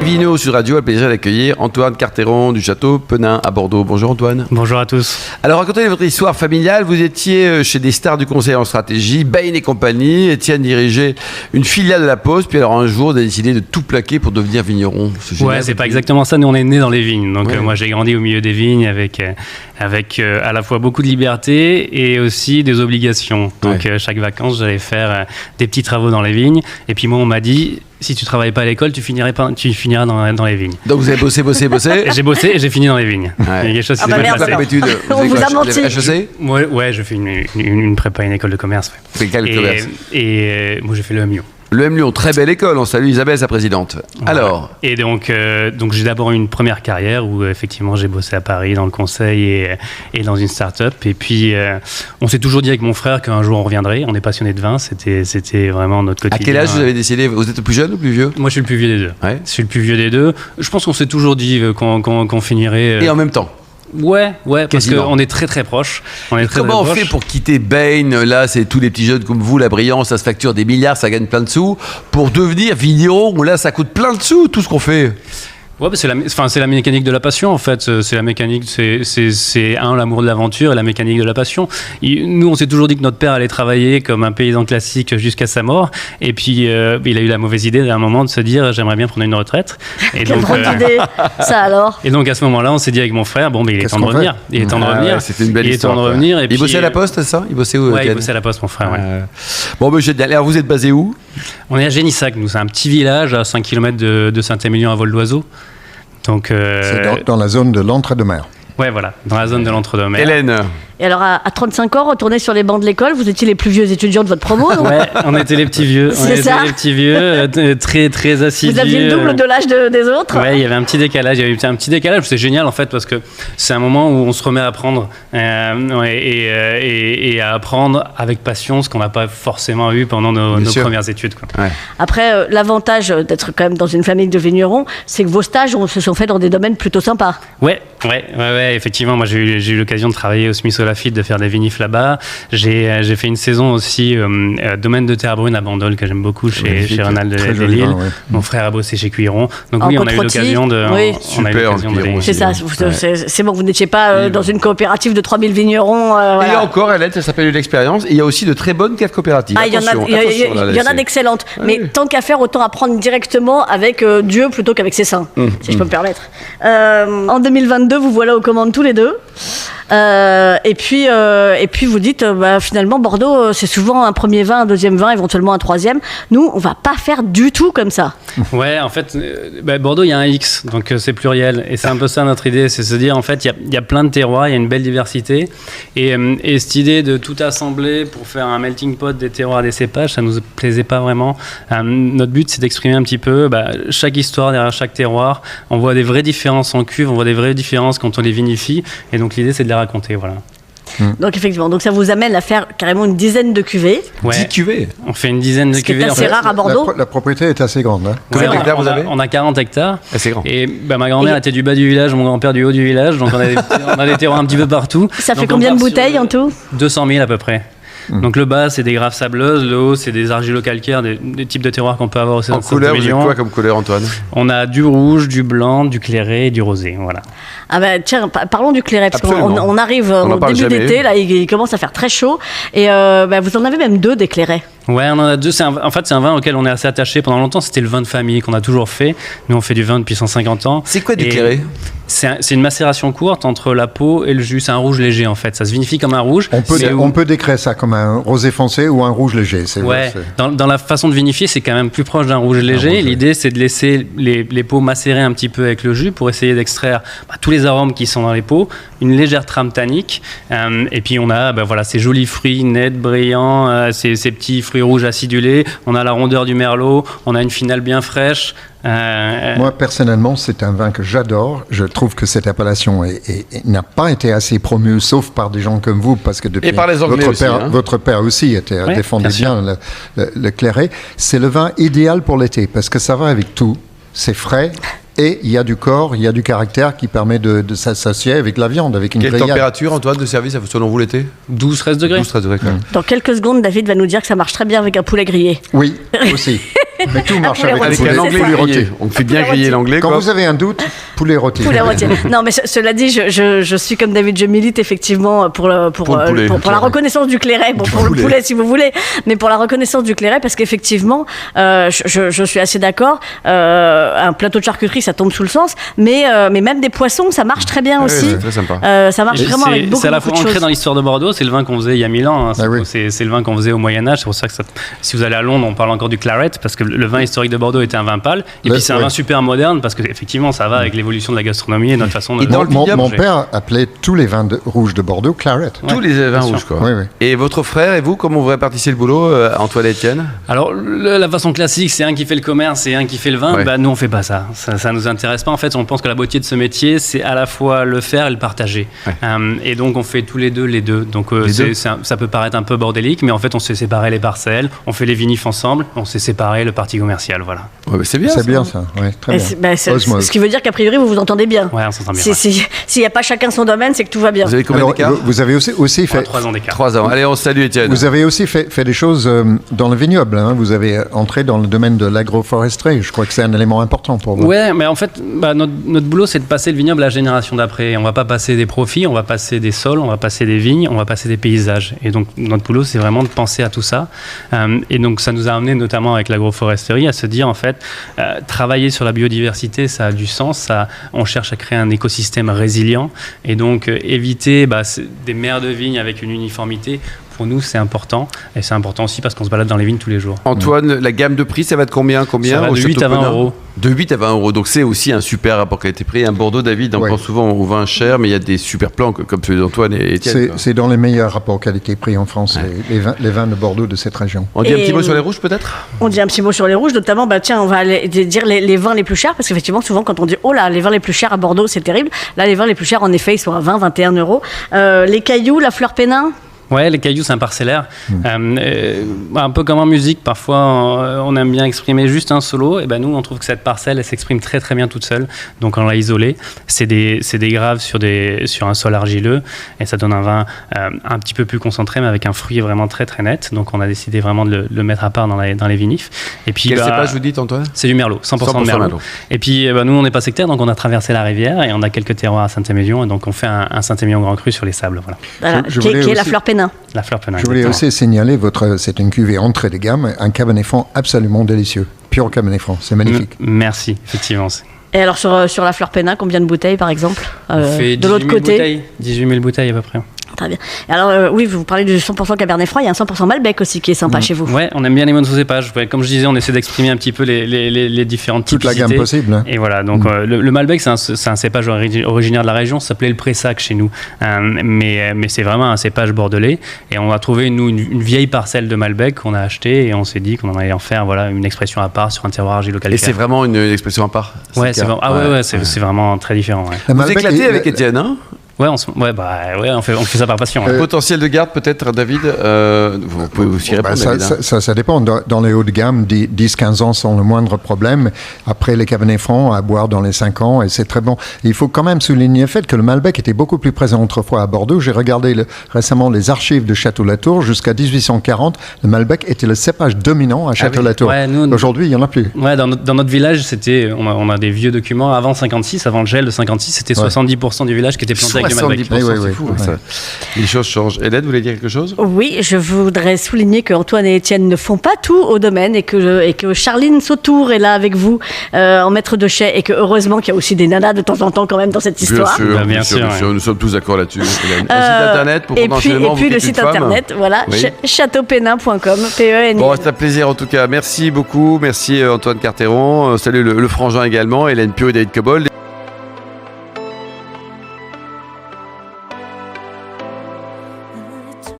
Vigno Sud Radio a le plaisir d'accueillir Antoine Carteron du château Penin à Bordeaux. Bonjour Antoine. Bonjour à tous. Alors racontez votre histoire familiale. Vous étiez chez des stars du conseil en stratégie, Bain et compagnie. Étienne dirigeait une filiale de la Poste. Puis alors un jour, vous avez décidé de tout plaquer pour devenir vigneron. Ouais, c'est pas exactement ça. Nous, on est nés dans les vignes. Donc moi, j'ai grandi au milieu des vignes avec à la fois beaucoup de liberté et aussi des obligations. Donc chaque vacances, j'allais faire des petits travaux dans les vignes. Et puis moi, on m'a dit... Si tu travailles pas à l'école, tu finiras dans les vignes. Donc vous avez bossé. J'ai bossé et j'ai fini dans les vignes. Ouais. Il y a quelque chose qui s'est passé. On vous a menti. Ouais, je fais une prépa, une école de commerce. Ouais. C'est quelle commerce? Et moi, j'ai fait le Lyon. Le M Lyon, très belle école. On salue Isabelle, sa présidente. Voilà. Alors. Et donc j'ai d'abord eu une première carrière où effectivement j'ai bossé à Paris dans le conseil et dans une start-up. Et puis on s'est toujours dit avec mon frère qu'un jour on reviendrait. On est passionné de vin. C'était vraiment notre quotidien. À quel âge vous avez décidé? Vous êtes le plus jeune ou le plus vieux? Moi, je suis le plus vieux des deux. Ouais. Je suis le plus vieux des deux. Je pense qu'on s'est toujours dit qu'on finirait. Et en même temps. Ouais, parce quasiment. qu'on est très très proches. Comment on fait pour quitter Bain? Là, c'est tous les petits jeunes comme vous, la brillance, ça se facture des milliards, ça gagne plein de sous. Pour devenir vigneron, là, ça coûte plein de sous, tout ce qu'on fait. Ouais, c'est la mécanique de la passion en fait. C'est la mécanique, c'est l'amour de l'aventure et la mécanique de la passion. Nous, on s'est toujours dit que notre père allait travailler comme un paysan classique jusqu'à sa mort. Et puis, il a eu la mauvaise idée à un moment de se dire j'aimerais bien prendre une retraite. Et quelle drôle d'idée, ça alors. Et donc à ce moment-là, on s'est dit avec mon frère il est temps de revenir. Il est temps de revenir. C'était une belle histoire. Et il bossait à la Poste, c'est ça? Il bossait où? Ouais, il bossait à la Poste, mon frère. Bon, alors vous êtes basé où? On est à Génissac, nous, c'est un petit village à 5 km de Saint-Émilion à vol d'oiseau. Donc, c'est dans la zone de l'Entre-deux-Mers. Ouais, voilà, dans la zone de l'Entre-deux-Mers. Hélène. Et alors, à 35 ans, retourner sur les bancs de l'école, vous étiez les plus vieux étudiants de votre promo, non? Ouais, on était les petits vieux. Les petits vieux, très, très assidus. Vous aviez le double de l'âge des autres? Ouais, il y avait un petit décalage. C'est génial, en fait, parce que c'est un moment où on se remet à apprendre et à apprendre avec passion ce qu'on n'a pas forcément eu pendant nos premières études. Quoi. Ouais. Après, l'avantage d'être quand même dans une famille de vignerons, c'est que vos stages se sont faits dans des domaines plutôt sympas. Ouais, effectivement. Moi, j'ai eu l'occasion de travailler au Smith Olafite, de faire des vinifs là-bas. J'ai fait une saison aussi domaine de terre brune à Bandol, que j'aime beaucoup, chez Ronald de Lille. Ouais. Mon frère a bossé chez Cuiron. Donc oui, on a eu l'occasion de... C'est ça, c'est bon, vous n'étiez pas dans une coopérative de 3000 vignerons. Et encore, Hélène, ça s'appelle une expérience. Il y a aussi de très bonnes caves coopératives. Il y en a d'excellentes. Mais tant qu'à faire, autant apprendre directement avec Dieu plutôt qu'avec ses saints, si je peux me permettre. En 2022, vous voilà aux commandes tous les deux. Et puis vous dites finalement Bordeaux c'est souvent un premier vin, un deuxième vin, éventuellement un troisième. Nous on va pas faire du tout comme ça. Ouais, en fait Bordeaux il y a un X, donc c'est pluriel et c'est un peu ça notre idée, c'est se dire en fait il y a plein de terroirs, il y a une belle diversité et cette idée de tout assembler pour faire un melting pot des terroirs, des cépages, ça nous plaisait pas vraiment. Notre but c'est d'exprimer un petit peu chaque histoire derrière chaque terroir. On voit des vraies différences en cuve, on voit des vraies différences quand on les vinifie et donc l'idée c'est de les raconter, voilà. Donc effectivement, donc ça vous amène à faire carrément une dizaine de cuvées. Ouais. 10 cuvées. On fait une dizaine de cuvées. C'est rare à Bordeaux. La propriété est assez grande. Hein. Combien d'hectares vous avez? On a 40 hectares. C'est grand. Et ma grand-mère était du bas du village, mon grand-père du haut du village. Donc on a des terroirs un petit peu partout. Ça fait combien de bouteilles en tout? 200 000 à peu près. Donc le bas c'est des graves sableuses, le haut c'est des argilo-calcaires, des types de terroirs qu'on peut avoir au sein de couleur, vous avez quoi comme couleur, Antoine? On a du rouge, du blanc, du clairet et du rosé, voilà. Ah tiens, parlons du clairet, parce qu'on arrive au début d'été, là il commence à faire très chaud, et vous en avez même 2 des clairets. Ouais, on en a 2. En fait, c'est un vin auquel on est assez attaché pendant longtemps. C'était le vin de famille qu'on a toujours fait. Nous, on fait du vin depuis 150 ans. C'est quoi du clairet? C'est une macération courte entre la peau et le jus. C'est un rouge léger, en fait. Ça se vinifie comme un rouge. On peut décrire ça comme un rosé foncé ou un rouge léger. Dans la façon de vinifier, c'est quand même plus proche d'un rouge léger. L'idée, c'est de laisser les peaux macérer un petit peu avec le jus pour essayer d'extraire tous les arômes qui sont dans les peaux. Une légère trame tannique. Et puis, on a ces jolis fruits nets, brillants, ces petits fruits rouges acidulés. On a la rondeur du merlot. On a une finale bien fraîche. Moi, personnellement, c'est un vin que j'adore. Je trouve que cette appellation n'a pas été assez promue, sauf par des gens comme vous, parce que depuis et par les Anglais votre père aussi défendait bien le clairet. C'est le vin idéal pour l'été, parce que ça va avec tout. C'est frais. Et il y a du corps, il y a du caractère qui permet de s'associer avec la viande, avec une grillade. Quelle température, Antoine, de service selon vous l'été? 12-13 degrés. 12-13 degrés. Dans quelques secondes, David va nous dire que ça marche très bien avec un poulet grillé. Oui, aussi. Mais tout marche poulet avec rôti, un c'est anglais ça. grillé. On fait bien Poulet griller rôti. l'anglais. Quand quoi. vous avez un doute, poulet rôti. Poulet rôti. Non, mais cela dit, je suis comme David, je milite effectivement pour le poulet. la reconnaissance du Clairet, pour le poulet si vous voulez, mais pour la reconnaissance du Clairet, parce qu'effectivement, je suis assez d'accord, un plateau de charcuterie, ça tombe sous le sens, mais même des poissons, ça marche très bien aussi. C'est très sympa. Ça marche Et vraiment avec beaucoup c'est à la beaucoup fois de ancré choses. dans l'histoire de Bordeaux, c'est le vin qu'on faisait il y a 1000 ans. Hein. Ah oui. C'est le vin qu'on faisait au Moyen-Âge. C'est pour ça que si vous allez à Londres, on parle encore du claret, parce que le vin historique de Bordeaux était un vin pâle. Et puis c'est un vin super moderne, parce qu'effectivement, ça va avec l'évolution de la gastronomie et notre façon de. Et dans le vignoble, Mon père appelait tous les vins rouges de Bordeaux claret. Tous les vins bien sûr. rouges, quoi. Oui, oui. Et votre frère et vous, comment vous répartissez le boulot, Antoine et Étienne? Alors, la façon classique, c'est un qui fait le commerce et un qui fait le vin. Ouais. Bah, nous, on fait pas ça. Ça nous intéresse pas. En fait, on pense que la beauté de ce métier, c'est à la fois le faire et le partager. Ouais. Et donc, on fait tous les deux. Donc, Les deux. ça peut paraître un peu bordélique, mais en fait, on s'est séparé les parcelles, on fait les vinifs ensemble, on s'est séparé le parti commercial. Voilà. Ouais, bah, c'est bien. C'est ça. bien ça. Oui, très Et bien. Osmose. ce qui veut dire qu'a priori, vous vous entendez bien. Ouais, on s'entend bien. S'il n'y a pas chacun son domaine, c'est que tout va bien. Vous avez combien Alors, d'écart? vous avez aussi On a fait. 3 ans d'écart. 3 ans. Allez, on salue Étienne. Vous avez aussi fait des choses dans le vignoble. Hein. Vous avez entré dans le domaine de l'agroforesterie. Je crois que c'est un élément important pour vous. Ouais, mais en fait, notre boulot, c'est de passer le vignoble à la génération d'après. On va pas passer des profits, on va passer des sols, on va passer des vignes, on va passer des paysages. Et donc, notre boulot, c'est vraiment de penser à tout ça. Et donc, ça nous a amené, notamment avec l'agroforesterie, à se dire, en fait, travailler sur la biodiversité, ça a du sens. On cherche à créer un écosystème résilient. Et donc, éviter des mers de vignes avec une uniformité. Pour nous, c'est important. Et c'est important aussi parce qu'on se balade dans les vignes tous les jours. Antoine, la gamme de prix, ça va de combien Ça va au de 8 Château à 20 Penin euros. De 8 à 20 euros. Donc c'est aussi un super rapport qualité-prix. Un Bordeaux, David, on Ouais. pense souvent au vin cher, mais il y a des super plans comme celui d'Antoine et Étienne. quoi. C'est dans les meilleurs rapports qualité-prix en France, les vins de Bordeaux de cette région. On dit un Et, petit mot sur les rouges peut-être? On dit un petit mot sur les rouges, notamment, on va dire les vins les plus chers, parce qu'effectivement, souvent, quand on dit, oh là, les vins les plus chers à Bordeaux, c'est terrible. Là, les vins les plus chers, en effet, ils sont à 20, 21 euros. Les Cailloux, la Fleur Pénin. Ouais, les cailloux, c'est un parcellaire. Un peu comme en musique, parfois on aime bien exprimer juste un solo. Et ben nous, on trouve que cette parcelle, elle s'exprime très très bien toute seule. Donc on l'a isolée. C'est des graves sur un sol argileux. Et ça donne un vin un petit peu plus concentré, mais avec un fruit vraiment très très net. Donc on a décidé vraiment de le mettre à part dans les vinifs. Et puis, Quel cépage vous dites, Antoine? c'est du Merlot, 100% de Merlot. Et puis nous, on n'est pas sectaire, donc on a traversé la rivière et on a quelques terroirs à Saint-Émilion. Et donc on fait un Saint-Émilion Grand Cru sur les sables. Voilà. Voilà, Je qui voulais est la aussi- Fleur Pénin. La Fleur Pénin. Je voulais exactement. aussi signaler c'est une cuvée entrée de gamme, un Cabernet Franc absolument délicieux. Pur Cabernet Franc, c'est magnifique. Merci, effectivement. Et alors, sur la Fleur Pénin, combien de bouteilles, par exemple On fait de l'autre 18 000 côté bouteilles, 18 000 bouteilles à peu près. Très bien. Et alors, oui, vous parlez du 100% Cabernet Franc, il y a un 100% Malbec aussi qui est sympa chez vous. Ouais, on aime bien les monocépages. Ouais, comme je disais, on essaie d'exprimer un petit peu les différentes Toute la typicités. gamme possible. Hein. Et voilà, donc le Malbec, c'est un cépage originaire de la région, ça s'appelait le Pressac chez nous. Mais c'est vraiment un cépage bordelais. Et on a trouvé, nous, une vieille parcelle de Malbec qu'on a achetée et on s'est dit qu'on en allait en faire une expression à part sur un terroir argilo-calcaire. Et c'est vraiment une expression à part? Ouais, c'est c'est vraiment très différent. Ouais, Le Vous Malbec éclatez est- avec Étienne, hein? on fait ça par passion. Un Ouais. potentiel de garde peut-être, David? Vous pouvez aussi répondre, David. hein. ça dépend. Dans les hauts de gamme, 10-15 ans sont le moindre problème. Après, les Cabernet Francs à boire dans les 5 ans, et c'est très bon. Il faut quand même souligner le fait que le Malbec était beaucoup plus présent autrefois à Bordeaux. J'ai regardé récemment les archives de Château-Latour. Jusqu'à 1840, le Malbec était le cépage dominant à Château-Latour. Ouais, nous- Aujourd'hui, il n'y en a plus. Ouais, dans notre village, on a des vieux documents. Avant 56, avant le gel de 56, c'était 70% du village qui était planté avec du Malbec. 70%, Oui, c'est oui, fou. oui. Ça. Les choses changent. Hélène, vous voulez dire quelque chose? Oui, je voudrais souligner que Antoine et Étienne ne font pas tout au domaine et que Charline Sautour est là avec vous en maître de chai et que heureusement qu'il y a aussi des nanas de temps en temps quand même dans cette histoire. Bien sûr, Nous sommes tous d'accord là-dessus. Hélène. Un site internet pour et potentiellement puis vous le quitter site une femme. internet, voilà, Oui. châteaupénin.com, PEN. Bon, c'est un plaisir en tout cas. Merci beaucoup. Merci Antoine Carteron. Salut le frangin également, Hélène Pio et David Cobold.